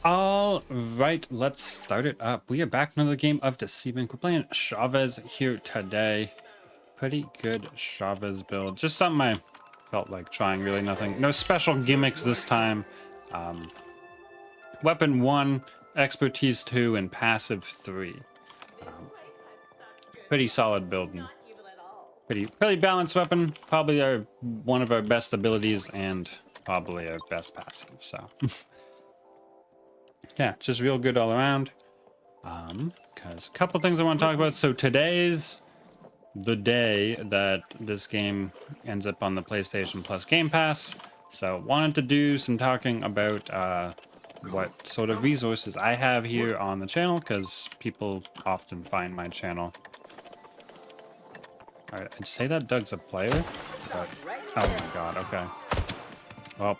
All right, let's start it up. We are back in another game of Deceive Inc. We're playing Chavez here today. Pretty good Chavez build. Just something I felt like trying, really nothing. No special gimmicks this time. Weapon 1, expertise 2, and passive 3. Pretty solid build. And pretty balanced weapon. Probably one of our best abilities and probably our best passive, so. Yeah, just real good all around. Because a couple things I want to talk about. So today's the day that this game ends up on the PlayStation Plus Game Pass. So wanted to do some talking about what sort of resources I have here on the channel, because people often find my channel. Alright, I'd say that Doug's a player, but oh my god, okay. Well,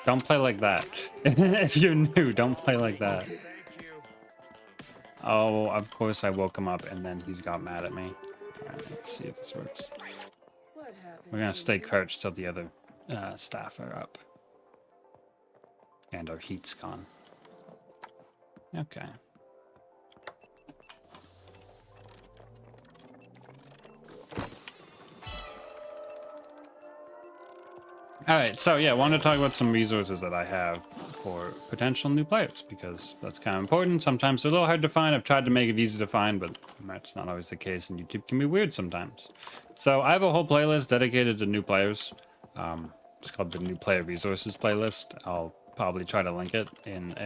don't play like that. If you're new, don't play like that. Oh, of course I woke him up and then he's got mad at me. Alright, let's see if this works. We're gonna stay crouched till the other staff are up. And our heat's gone. Okay. Alright, so yeah, I wanted to talk about some resources that I have for potential new players, because that's kind of important. Sometimes they're a little hard to find. I've tried to make it easy to find, but that's not always the case, and YouTube can be weird sometimes. So I have a whole playlist dedicated to new players. It's called the New Player Resources playlist. I'll probably try to link it in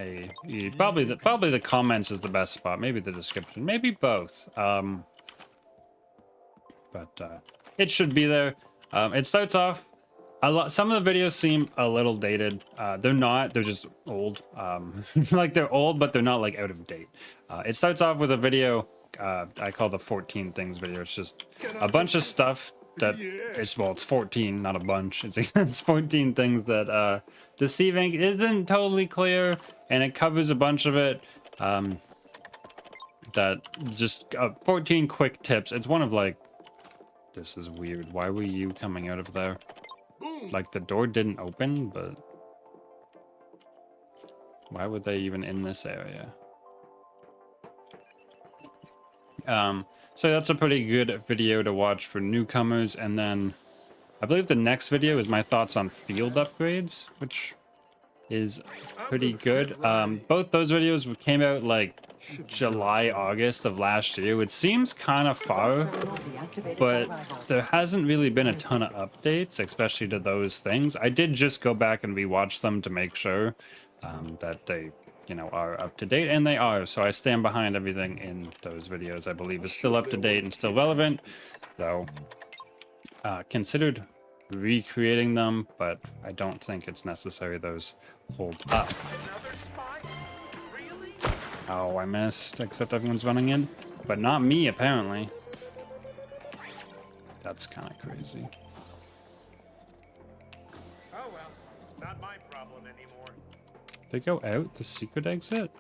probably the comments is the best spot, maybe the description, maybe both. But it should be there. It starts off. Some of the videos seem a little dated. They're not. They're just old. Like they're old, but they're not like out of date. It starts off with a video I call the 14 things video. It's just a bunch of stuff that it's 14, not a bunch. It's 14 things that Deceive Inc isn't totally clear, and it covers a bunch of it. That just 14 quick tips. It's one of like, this is weird. Why were you coming out of there? Like the door didn't open, but why were they even in this area? So that's a pretty good video to watch for newcomers. And then I believe the next video is my thoughts on field upgrades, which is pretty good. Both those videos came out like July, August of last year, which seems kind of far, but there hasn't really been a ton of updates, especially to those things. I did just go back and rewatch them to make sure that they, are up to date, and they are. So I stand behind everything in those videos. I believe is still up to date and still relevant. So considered recreating them, but I don't think it's necessary those hold up. Oh, I missed, except everyone's running in, but not me, apparently. That's kind of crazy. Oh well, not my problem anymore. They go out the secret exit?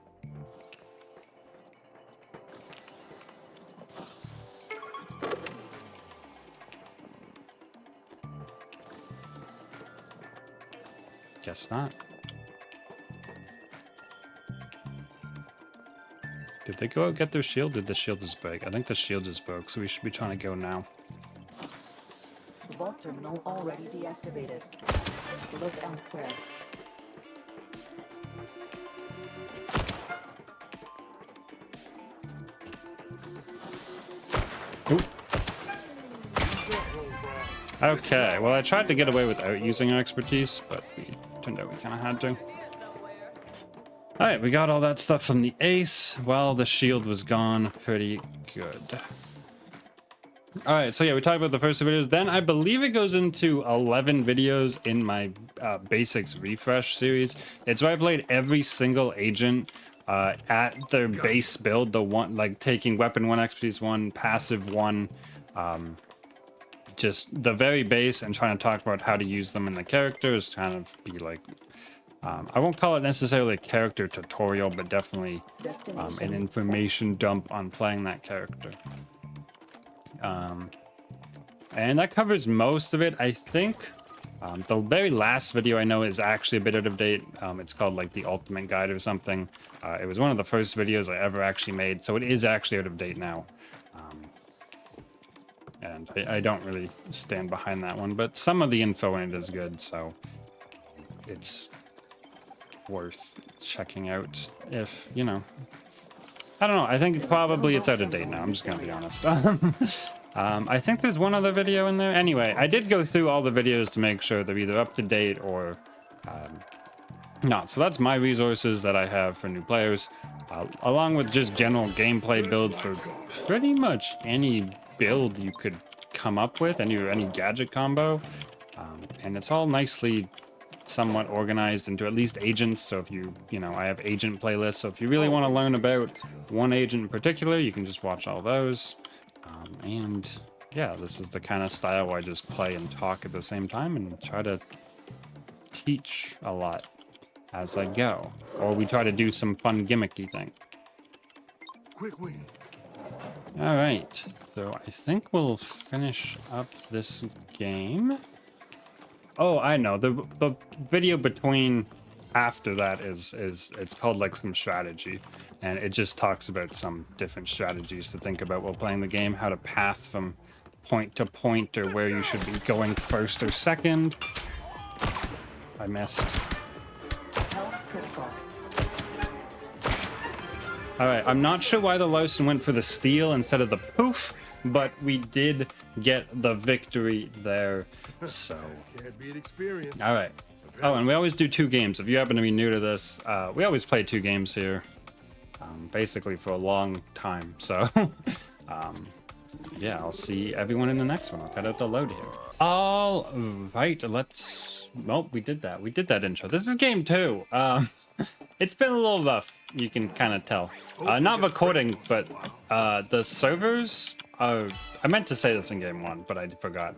Guess not. Did they go out get their shield? Did the shield just break? I think the shield just broke, so we should be trying to go now. Vault terminal already deactivated. Look elsewhere. Oop. Okay, well I tried to get away without using our expertise, but we turned out we kind of had to. Alright, we got all that stuff from the ace. Well, the shield was gone. Pretty good. Alright, so yeah, we talked about the first two videos. Then I believe it goes into 11 videos in my basics refresh series. It's where I played every single agent at their base build. The one, like taking weapon 1, expertise 1, passive 1, just the very base, and trying to talk about how to use them in the characters, kind of be like, I won't call it necessarily a character tutorial, but definitely an information dump on playing that character. And that covers most of it, I think. The very last video I know is actually a bit out of date. It's called like the Ultimate Guide or something. It was one of the first videos I ever actually made, so it is actually out of date now. And I don't really stand behind that one, but some of the info in it is good, so it's worth checking out if, you know. I don't know, I think probably it's out of date now, I'm just gonna be honest. I think there's one other video in there. Anyway, I did go through all the videos to make sure they're either up to date or not. So that's my resources that I have for new players, along with just general gameplay build for pretty much any build you could come up with, any gadget combo. And it's all nicely somewhat organized into at least agents. So if you know, I have agent playlists. So if you really want to learn about one agent in particular, you can just watch all those. And yeah, this is the kind of style where I just play and talk at the same time and try to teach a lot as I go. Or we try to do some fun gimmicky thing. Quick win. All right, so I think we'll finish up this game. Oh, I know, the video between after that is it's called like some strategy, and it just talks about some different strategies to think about while playing the game, how to path from point to point, or where you should be going first or second. I missed. Health critical. All right, I'm not sure why the Larson went for the steal instead of the poof, but we did get the victory there, so. Can't beat experience. All right. Oh, and we always do 2 games. If you happen to be new to this, we always play 2 games here, basically for a long time. So, yeah, I'll see everyone in the next one. I'll cut out the load here. All right, let's. Nope, we did that. We did that intro. This is game 2. It's been a little rough. You can kind of tell. Not recording, but the servers are. I meant to say this in game 1, but I forgot.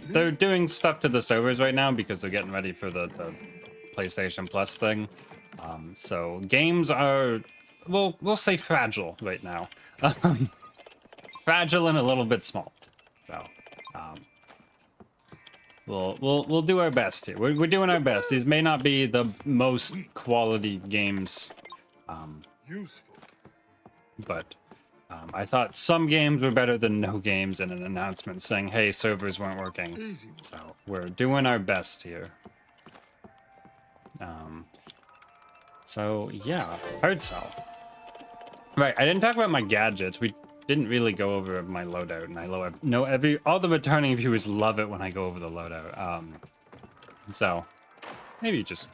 They're doing stuff to the servers right now because they're getting ready for the PlayStation Plus thing. So games are, we'll say fragile right now. Fragile and a little bit small. So we'll do our best here. We're doing our best. These may not be the most quality games, Useful. but I thought some games were better than no games, and an announcement saying, hey, servers weren't working. Easy. So we're doing our best here. So yeah, hard sell. Right, I didn't talk about my gadgets. We didn't really go over my loadout, and I know all the returning viewers love it when I go over the loadout. So maybe just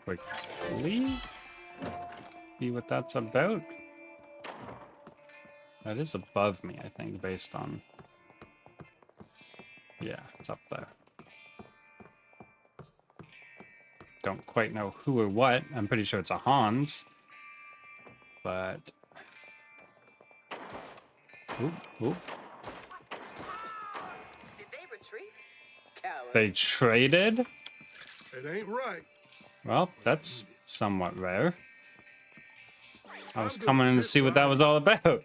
quickly see what that's about. That is above me, I think, based on... Yeah, it's up there. Don't quite know who or what. I'm pretty sure it's a Hans. But... Oop, oop. Did they retreat? Coward. They traded? It ain't right. Well, that's somewhat rare. I was coming in to see what that was all about.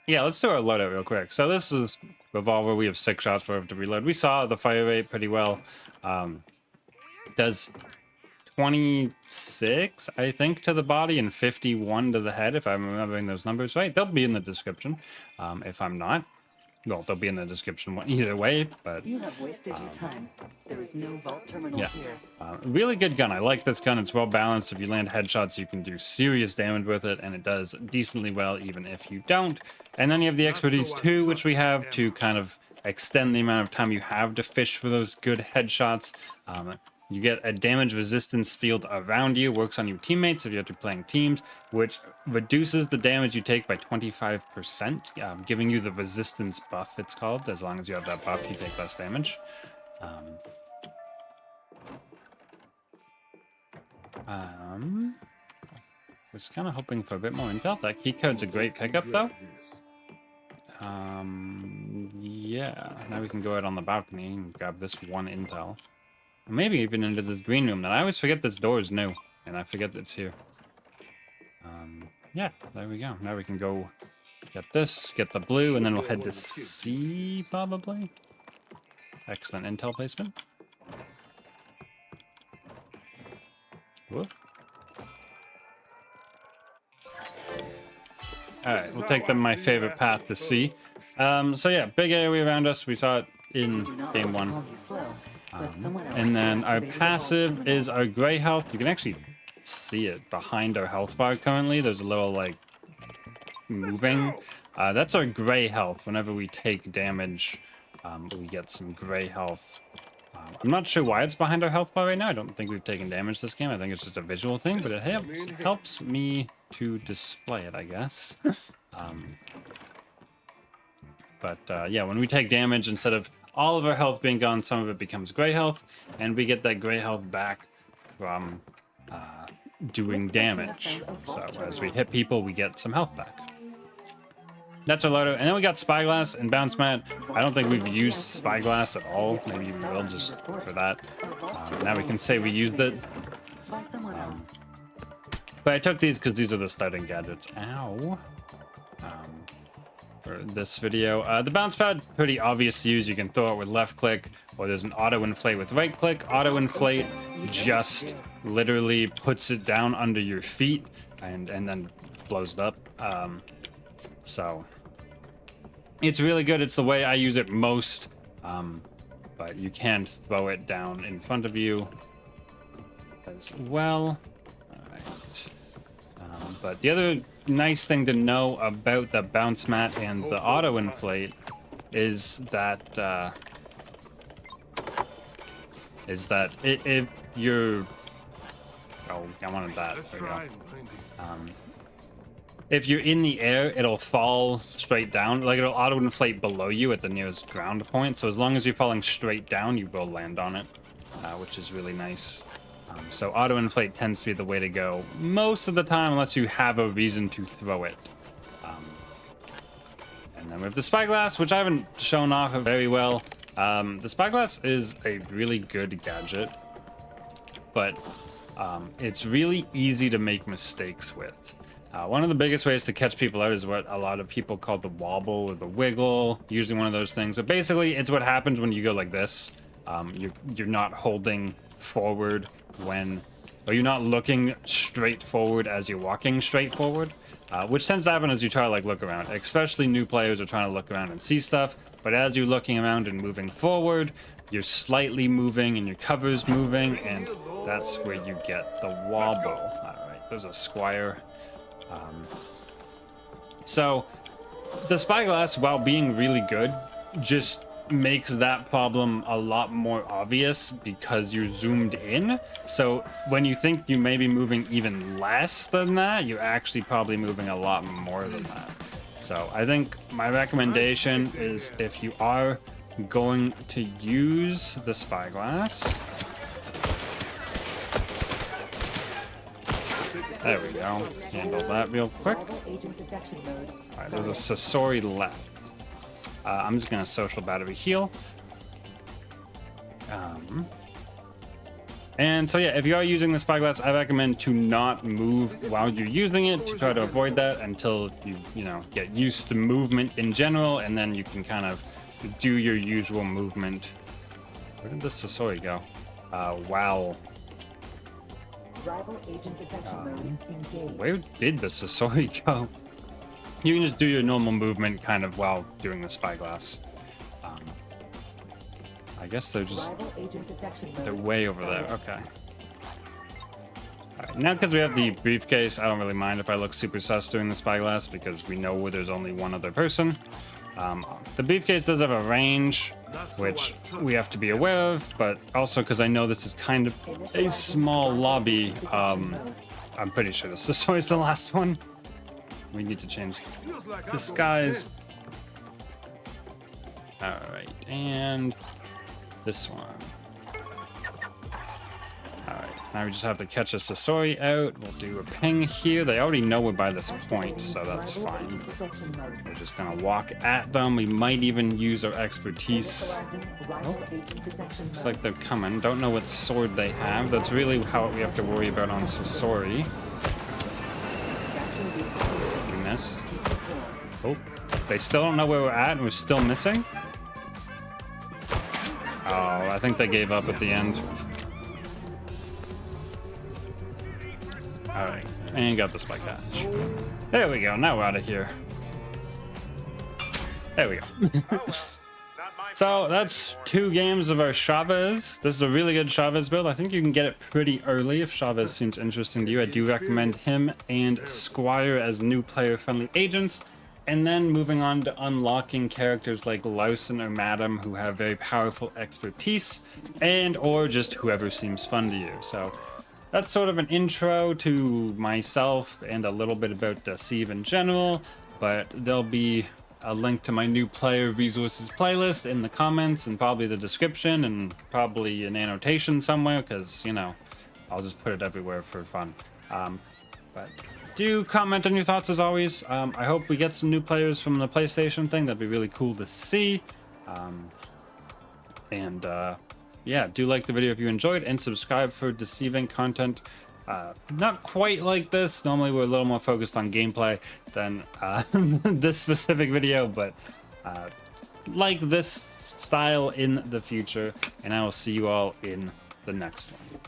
Yeah, let's do our loadout real quick. So this is revolver. We have 6 shots for it to reload. We saw the fire rate pretty well. Does 26, I think, to the body and 51 to the head, if I'm remembering those numbers right. They'll be in the description. If I'm not, well, they'll be in the description either way, but... You have wasted your time. There is no vault terminal Yeah. here. Really good gun. I like this gun. It's well balanced. If you land headshots, you can do serious damage with it, and it does decently well even if you don't. And then you have the expertise too, which we have to kind of extend the amount of time you have to fish for those good headshots. You get a damage resistance field around you, works on your teammates if you have to be playing teams, which reduces the damage you take by 25%, giving you the resistance buff, it's called. As long as you have that buff, you take less damage. Was kind of hoping for a bit more intel. That keycard's a great pickup, though. Yeah. Now we can go out on the balcony and grab this one intel. Maybe even into this green room. That I always forget this door is new, and I forget that it's here. Yeah, there we go. Now we can go Get this, get the blue, and then we'll head to C, probably. Excellent intel placement. Whoop. Alright, we'll take them my favorite path to C. So yeah, big area around us. We saw it in game 1. And then our passive is our gray health. You can actually see it behind our health bar currently. There's a little, like, moving. That's our gray health. Whenever we take damage, we get some gray health. I'm not sure why it's behind our health bar right now. I don't think we've taken damage this game. I think it's just a visual thing, but it helps me to display it, I guess. Yeah, when we take damage, instead of all of our health being gone, some of it becomes gray health, and we get that gray health back from doing damage. So as we hit people, we get some health back. That's our loadout. And then we got Spyglass and Bounce Mat. I don't think we've used Spyglass at all. Maybe we will just for that. Now we can say we used it. But I took these because these are the starting gadgets. Ow. For this video. The bounce pad, pretty obvious to use. You can throw it with left click, or there's an auto inflate with right click. Auto inflate just literally puts it down under your feet and then blows it up. So it's really good. It's the way I use it most. But you can throw it down in front of you as well. All right. But the other nice thing to know about the bounce mat and the auto inflate is that if you're I wanted that. There we go. If you're in the air, it'll fall straight down. Like, it'll auto inflate below you at the nearest ground point. So as long as you're falling straight down, you will land on it, which is really nice. So auto inflate tends to be the way to go most of the time, unless you have a reason to throw it. And then we have the Spyglass, which I haven't shown off very well. The Spyglass is a really good gadget, but it's really easy to make mistakes with. One of the biggest ways to catch people out is what a lot of people call the wobble or the wiggle, usually one of those things. But basically, it's what happens when you go like this. You're not holding forward or you're not looking straight forward as you're walking straight forward, which tends to happen as you try to like look around. Especially new players are trying to look around and see stuff, but as you're looking around and moving forward, you're slightly moving and your cover's moving, and that's where you get the wobble. All right, there's a squire. So the Spyglass, while being really good, just makes that problem a lot more obvious because you're zoomed in. So when you think you may be moving even less than that, you're actually probably moving a lot more than that. So I think my recommendation is, if you are going to use the Spyglass, there we go. Handle that real quick. Alright, there's a Sasori left. I'm just gonna social battery heal. And so yeah, if you are using the Spyglass, I recommend to not move while you're using it, to try to avoid that until you know, get used to movement in general, and then you can kind of do your usual movement. Where did the Sasori go? Wow. Rival agent detection mode engaged. Where did the Sasori go? You can just do your normal movement kind of while doing the Spyglass. I guess they're just... They're way over there. Okay. Alright, now because we have the briefcase, I don't really mind if I look super sus doing the Spyglass, because we know where there's only one other person. The briefcase does have a range, which we have to be aware of, but also because I know this is kind of a small lobby, I'm pretty sure this is always the last one. We need to change disguise. Alright, and this one. Alright, now we just have to catch a Sasori out. We'll do a ping here. They already know we're by this point, so that's fine. We're just gonna walk at them. We might even use our expertise. Oh, looks like they're coming. Don't know what sword they have. That's really how we have to worry about on Sasori. We missed. Oh, they still don't know where we're at and we're still missing? Oh, I think they gave up at the end. Alright, and got the spike hatch. There we go, now we're out of here. There we go. Not my So problem that's anymore. 2 games of our Chavez. This is a really good Chavez build. I think you can get it pretty early if Chavez seems interesting to you. I do recommend him and Squire as new player-friendly agents. And then moving on to unlocking characters like Lawson or Madam who have very powerful expertise, and or just whoever seems fun to you. So that's sort of an intro to myself and a little bit about Deceive in general, but there'll be a link to my new player resources playlist in the comments and probably the description and probably an annotation somewhere because, you know, I'll just put it everywhere for fun. But do comment on your thoughts as always. I hope we get some new players from the PlayStation thing. That'd be really cool to see. Yeah, do like the video if you enjoyed and subscribe for Deceive Inc content. Not quite like this. Normally we're a little more focused on gameplay than this specific video, but like this style in the future. And I will see you all in the next one.